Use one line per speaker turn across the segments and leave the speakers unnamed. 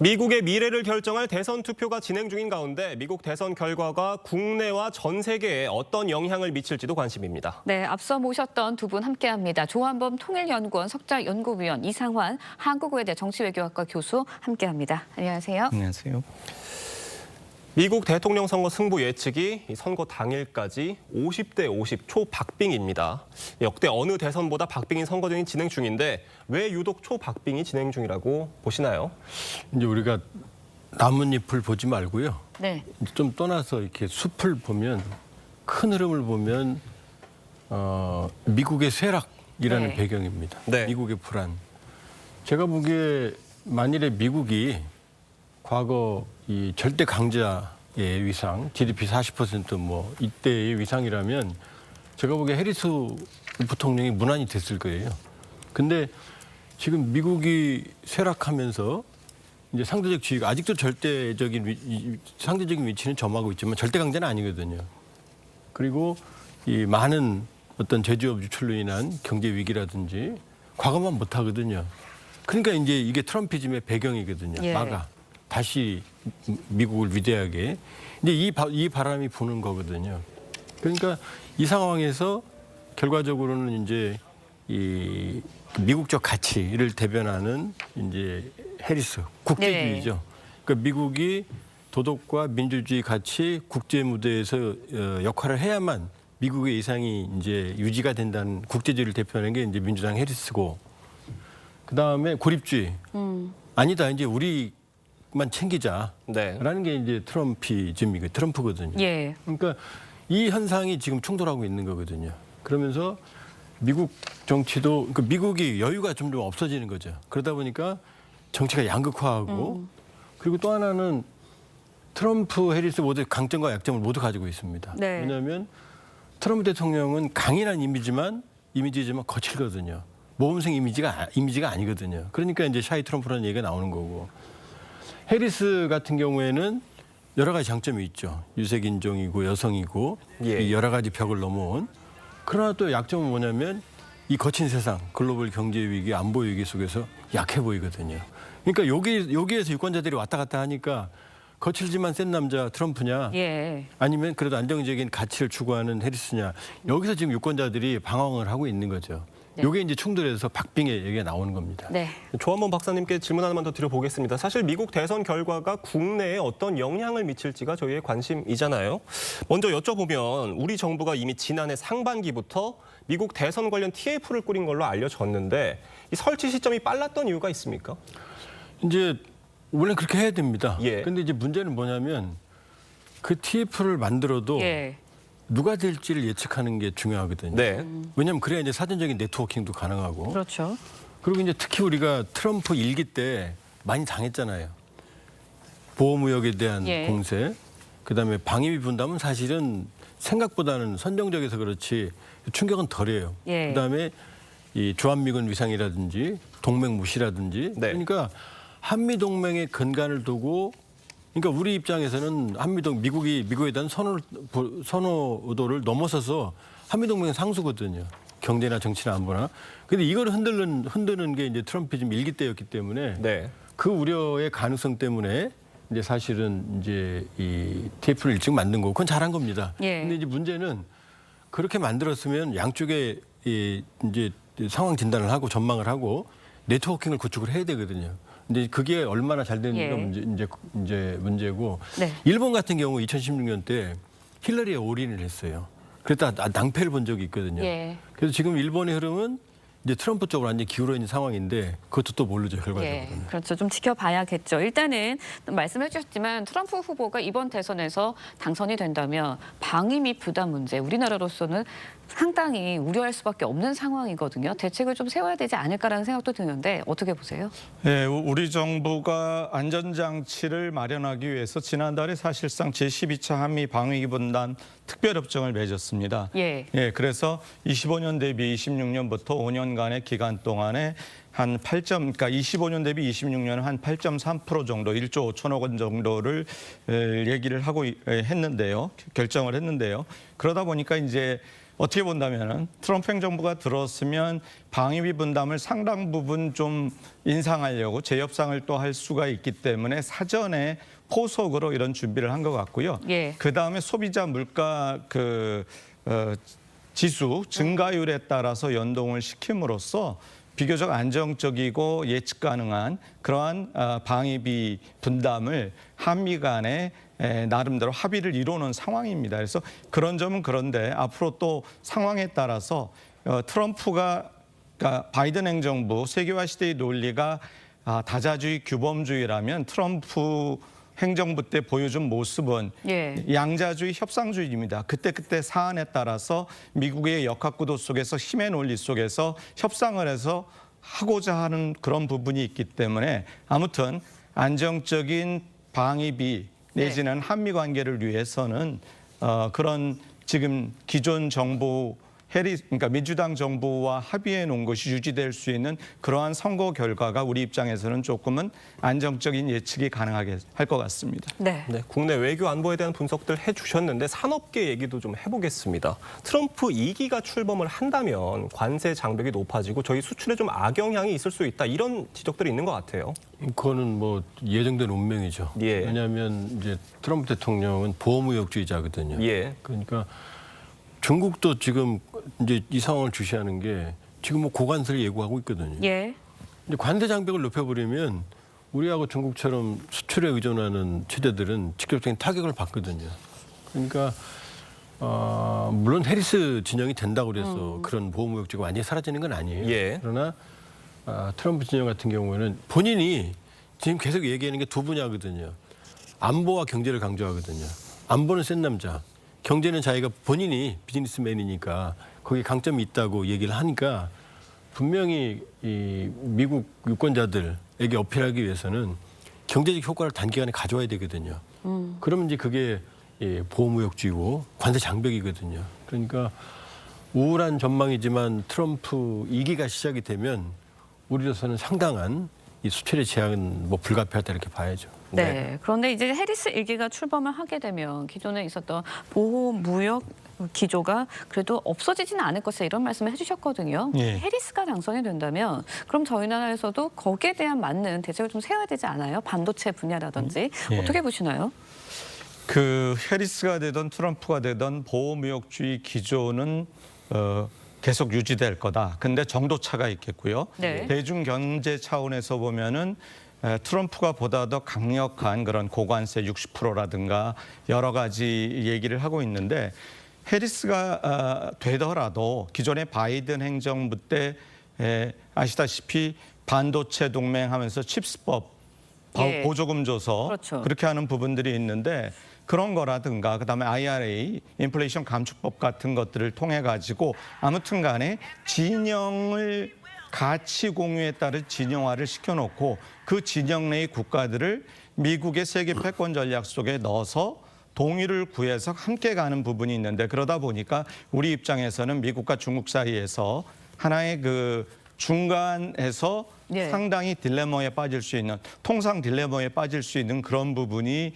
미국의 미래를 결정할 대선 투표가 진행 중인 가운데 미국 대선 결과가 국내와 전 세계에 어떤 영향을 미칠지도 관심입니다.
네, 앞서 모셨던 두 분 함께합니다. 조한범 통일연구원 석좌연구위원, 이상환 한국외대 정치외교학과 교수 함께합니다. 안녕하세요.
안녕하세요.
미국 대통령 선거 승부 예측이 선거 당일까지 50대 50 초박빙입니다. 역대 어느 대선보다 박빙인 선거전이 진행 중인데 왜 유독 초박빙이 진행 중이라고 보시나요?
이제 우리가 나뭇잎을 보지 말고요.
네.
좀 떠나서 이렇게 숲을 보면 큰 흐름을 보면 미국의 쇠락이라는
네.
배경입니다.
네.
미국의 불안. 제가 보기에 만일에 미국이 과거 이 절대 강자의 위상, GDP 40% 뭐 이때의 위상이라면 제가 보기에 해리스 부통령이 무난히 됐을 거예요. 근데 지금 미국이 쇠락하면서 이제 상대적 지위가 아직도 상대적인 위치는 점하고 있지만 절대 강자는 아니거든요. 그리고 이 많은 어떤 제조업 유출로 인한 경제 위기라든지 과거만 못 하거든요. 그러니까 이제 이게 트럼피즘의 배경이거든요.
예.
막아. 다시 미국을 위대하게. 근데 이 바람이 부는 거거든요. 그러니까 이 상황에서 결과적으로는 이제 이 미국적 가치를 대변하는 이제 해리스 국제주의죠. 그러니까 미국이 도덕과 민주주의 가치 국제 무대에서 역할을 해야만 미국의 이상이 이제 유지가 된다는 국제주의를 대표하는 게 이제 민주당 해리스고, 그 다음에 고립주의. 아니다, 이제 우리만 챙기자라는 게 이제 트럼프거든요.
예.
그러니까 이 현상이 지금 충돌하고 있는 거거든요. 그러면서 미국 정치도, 그러니까 미국이 여유가 점점 없어지는 거죠. 그러다 보니까 정치가 양극화하고, 그리고 또 하나는 트럼프, 해리스 모두 강점과 약점을 모두 가지고 있습니다.
네.
왜냐하면 트럼프 대통령은 강인한 이미지지만 거칠거든요. 모범생 이미지가 아니거든요. 그러니까 이제 샤이 트럼프라는 얘기가 나오는 거고, 해리스 같은 경우에는 여러 가지 장점이 있죠. 유색인종이고 여성이고 이 여러 가지 벽을 넘어온. 그러나 또 약점은 뭐냐면 이 거친 세상, 글로벌 경제 위기, 안보 위기 속에서 약해 보이거든요. 그러니까 여기에서 유권자들이 왔다 갔다 하니까 거칠지만 센 남자 트럼프냐,
예.
아니면 그래도 안정적인 가치를 추구하는 해리스냐, 여기서 지금 유권자들이 방황을 하고 있는 거죠.
네.
이게 이제 충돌해서 박빙의 얘기가 나오는 겁니다.
네.
조한범 박사님께 질문 하나만 더 드려보겠습니다. 사실 미국 대선 결과가 국내에 어떤 영향을 미칠지가 저희의 관심이잖아요. 먼저 여쭤보면 우리 정부가 이미 지난해 상반기부터 미국 대선 관련 TF를 꾸린 걸로 알려졌는데 이 설치 시점이 빨랐던 이유가 있습니까?
이제 원래 그렇게 해야 됩니다.
예.
근데 이제 문제는 뭐냐면 그 TF를 만들어도
예.
누가 될지를 예측하는 게 중요하거든요.
네.
왜냐하면 그래야 이제 사전적인 네트워킹도 가능하고.
그렇죠.
그리고 이제 특히 우리가 트럼프 일기 때 많이 당했잖아요. 보호무역에 대한
예.
공세, 그다음에 방위비 분담은 사실은 생각보다는 선정적이어서 그렇지 충격은 덜해요.
예.
그다음에 이 주한미군 위상이라든지 동맹 무시라든지,
네.
그러니까 한미 동맹의 근간을 두고, 그러니까 우리 입장에서는 미국에 대한 선호도를 넘어서서 한미 동맹은 상수거든요. 경제나 정치나 안보나. 근데 이걸 흔드는 게 이제 트럼피즘 일기 때였기 때문에
네.
그 우려의 가능성 때문에 이제 사실은 이제 이 TF를 일찍 만든 거고, 그건 잘한 겁니다.
예.
근데 이제 문제는 그렇게 만들었으면 양쪽에 이제 상황 진단을 하고 전망을 하고 네트워킹을 구축을 해야 되거든요. 근데 그게 얼마나 잘 되는지가
예.
문제고.
네.
일본 같은 경우 2016년 때 힐러리에 올인을 했어요. 그랬다 낭패를 본 적이 있거든요.
예.
그래서 지금 일본의 흐름은 이제 트럼프 쪽으로 완전히 기울어 있는 상황인데 그것도 또 모르죠, 결과적으로는.
예, 그렇죠. 좀 지켜봐야겠죠. 일단은 말씀해 주셨지만 트럼프 후보가 이번 대선에서 당선이 된다면 방위비 부담 문제, 우리나라로서는 상당히 우려할 수밖에 없는 상황이거든요. 대책을 좀 세워야 되지 않을까라는 생각도 드는데 어떻게 보세요?
네, 우리 정부가 안전장치를 마련하기 위해서 지난달에 사실상 제12차 한미 방위비 분담 특별협정을 맺었습니다.
예.
예, 그래서 25년 대비 26년부터 5년간의 기간 동안에 한 8점, 그러니까 25년 대비 26년은 한 8.3% 정도, 1조 5천억 원 정도를 얘기를 하고 했는데요. 결정을 했는데요. 그러다 보니까 이제 어떻게 본다면은 트럼프 행정부가 들었으면 방위비 분담을 상당 부분 좀 인상하려고 재협상을 또 할 수가 있기 때문에 사전에 포석으로 이런 준비를 한 것 같고요.
예.
그 다음에 소비자 물가 지수 증가율에 따라서 연동을 시킴으로써 비교적 안정적이고 예측 가능한 그러한 방위비 분담을 한미 간에 나름대로 합의를 이루는 상황입니다. 그래서 그런 점은 그런데 앞으로 또 상황에 따라서 트럼프가 그러니까 바이든 행정부 세계화 시대의 논리가 다자주의 규범주의라면 트럼프 행정부 때 보여준 모습은
예.
양자주의 협상주의입니다. 그때 사안에 따라서 미국의 역학구도 속에서 힘의 논리 속에서 협상을 해서 하고자 하는 그런 부분이 있기 때문에 아무튼 안정적인 방위비 내지는 한미 관계를 위해서는 그런 지금 기존 정부 그러니까 민주당 정부와 합의해 놓은 것이 유지될 수 있는 그러한 선거 결과가 우리 입장에서는 조금은 안정적인 예측이 가능하게 할 것 같습니다.
네.
네, 국내 외교 안보에 대한 분석들 해주셨는데 산업계 얘기도 좀 해보겠습니다. 트럼프 2기가 출범을 한다면 관세 장벽이 높아지고 저희 수출에 좀 악영향이 있을 수 있다 이런 지적들이 있는 것 같아요.
그거는 뭐 예정된 운명이죠.
예.
왜냐하면 이제 트럼프 대통령은 보호무역주의자거든요.
예.
그러니까 중국도 지금 이제 이 상황을 주시하는 게 지금 뭐 고관세를 예고하고 있거든요.
예.
근데 관세 장벽을 높여버리면 우리하고 중국처럼 수출에 의존하는 체제들은 직접적인 타격을 받거든요. 그러니까 물론 해리스 진영이 된다고 그래서 그런 보호무역주의가 완전히 사라지는 건 아니에요.
예.
그러나 트럼프 진영 같은 경우에는 본인이 지금 계속 얘기하는 게 두 분야거든요. 안보와 경제를 강조하거든요. 안보는 센 남자, 경제는 자기가 본인이 비즈니스맨이니까 거기에 강점이 있다고 얘기를 하니까 분명히 이 미국 유권자들에게 어필하기 위해서는 경제적 효과를 단기간에 가져와야 되거든요. 그러면 이제 그게 보호무역주의고 관세 장벽이거든요. 그러니까 우울한 전망이지만 트럼프 2기가 시작이 되면 우리로서는 상당한 이 수출의 제약은 뭐 불가피하다 이렇게 봐야죠.
네. 그런데 이제 해리스 1기가 출범을 하게 되면 기존에 있었던 보호 무역 기조가 그래도 없어지지는 않을 것이다 이런 말씀을 해주셨거든요.
예.
해리스가 당선이 된다면 그럼 저희 나라에서도 거기에 대한 맞는 대책을 좀 세워야 되지 않아요? 반도체 분야라든지
예.
어떻게 보시나요?
그 해리스가 되던 트럼프가 되던 보호무역주의 기조는 계속 유지될 거다. 근데 정도 차가 있겠고요.
네.
대중 경제 차원에서 보면은 트럼프가 보다 더 강력한 그런 고관세 60%라든가 여러 가지 얘기를 하고 있는데 해리스가 되더라도 기존의 바이든 행정부 때 아시다시피 반도체 동맹하면서 칩스법
예.
보조금 줘서
그렇죠.
그렇게 하는 부분들이 있는데 그런 거라든가 그다음에 IRA 인플레이션 감축법 같은 것들을 통해 가지고 아무튼 간에 진영을 가치 공유에 따른 진영화를 시켜놓고 그 진영 내의 국가들을 미국의 세계 패권 전략 속에 넣어서 동의를 구해서 함께 가는 부분이 있는데 그러다 보니까 우리 입장에서는 미국과 중국 사이에서 하나의 그 중간에서
예.
상당히 딜레마에 빠질 수 있는 통상 딜레마에 빠질 수 있는 그런 부분이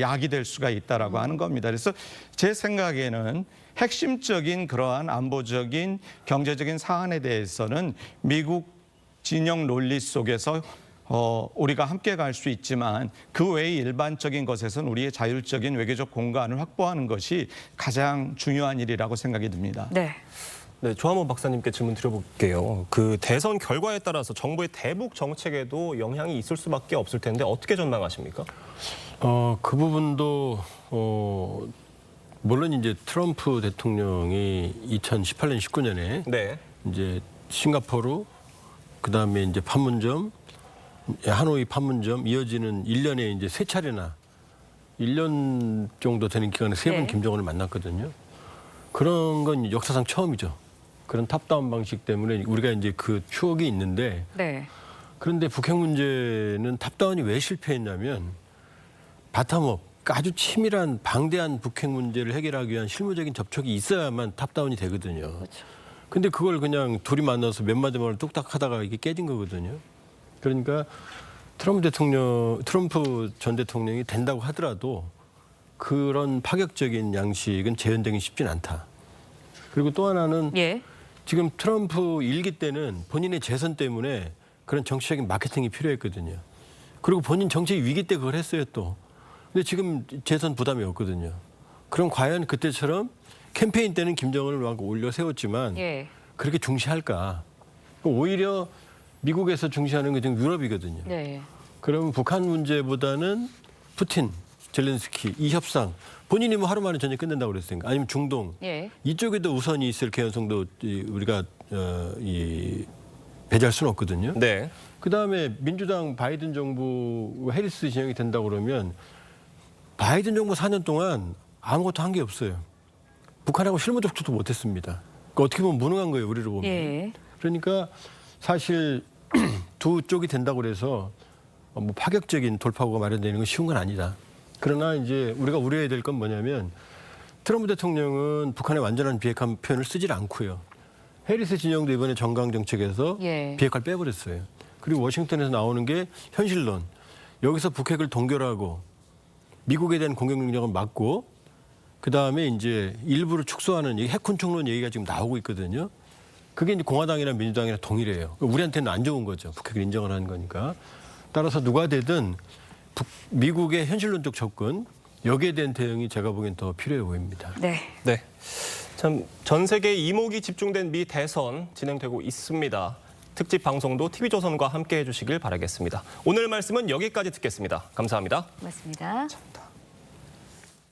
약이 될 수가 있다라고 하는 겁니다. 그래서 제 생각에는 핵심적인 그러한 안보적인 경제적인 사안에 대해서는 미국 진영 논리 속에서 우리가 함께 갈 수 있지만 그 외의 일반적인 것에서는 우리의 자율적인 외교적 공간을 확보하는 것이 가장 중요한 일이라고 생각이 듭니다.
네.
네, 조한모 박사님께 질문 드려볼게요. 그 대선 결과에 따라서 정부의 대북 정책에도 영향이 있을 수밖에 없을 텐데 어떻게 전망하십니까?
그 부분도 물론 이제 트럼프 대통령이 2018년 19년에
네.
이제 싱가포르 그다음에 이제 판문점 하노이 판문점 이어지는 1년에 이제 세 차례나 1년 정도 되는 기간에 세 번
네.
김정은을 만났거든요. 그런 건 역사상 처음이죠. 그런 탑다운 방식 때문에 우리가 이제 그 추억이 있는데
네.
그런데 북핵 문제는 탑다운이 왜 실패했냐면 바텀업 아주 치밀한 방대한 북핵 문제를 해결하기 위한 실무적인 접촉이 있어야만 탑다운이 되거든요.
그렇죠.
근데 그걸 그냥 둘이 만나서 몇 마디 말을 뚝딱 하다가 이게 깨진 거거든요. 그러니까 트럼프 전 대통령이 된다고 하더라도 그런 파격적인 양식은 재현되기 쉽진 않다. 그리고 또 하나는
예.
지금 트럼프 일기 때는 본인의 재선 때문에 그런 정치적인 마케팅이 필요했거든요. 그리고 본인 정치 위기 때 그걸 했어요 또. 근데 지금 재선 부담이 없거든요. 그럼 과연 그때처럼 캠페인 때는 김정은을 막 올려 세웠지만
예.
그렇게 중시할까? 오히려 미국에서 중시하는 게 지금 유럽이거든요.
네.
그러면 북한 문제보다는 푸틴, 젤렌스키 이 협상 본인이 뭐 하루 만에 전쟁 끝낸다고 그랬으니까 아니면 중동
예.
이쪽에도 우선이 있을 개연성도 우리가 배제할 수는 없거든요.
네.
그다음에 민주당 바이든 정부 해리스 진영이 된다고 그러면 바이든 정부 4년 동안 아무것도 한 게 없어요. 북한하고 실무 접촉도 못했습니다. 그러니까 어떻게 보면 무능한 거예요, 우리를 보면.
예.
그러니까 사실 두 쪽이 된다고 그래서 뭐 파격적인 돌파구가 마련되는 건 쉬운 건 아니다. 그러나 이제 우리가 우려해야 될 건 뭐냐면 트럼프 대통령은 북한의 완전한 비핵화 표현을 쓰질 않고요. 해리스 진영도 이번에 정강 정책에서
예.
비핵화를 빼버렸어요. 그리고 워싱턴에서 나오는 게 현실론. 여기서 북핵을 동결하고 미국에 대한 공격 능력을 막고 그다음에 이제 일부를 축소하는 핵군축론 얘기가 지금 나오고 있거든요. 그게 이제 공화당이나 민주당이나 동일해요. 우리한테는 안 좋은 거죠. 북핵을 인정을 하는 거니까. 따라서 누가 되든 미국의 현실론적 접근 여기에 대한 대응이 제가 보기엔 더 필요해 보입니다.
네.
네. 참 전 세계 이목이 집중된 미 대선 진행되고 있습니다. 특집 방송도 TV조선과 함께 해주시길 바라겠습니다. 오늘 말씀은 여기까지 듣겠습니다. 감사합니다.
고맙습니다.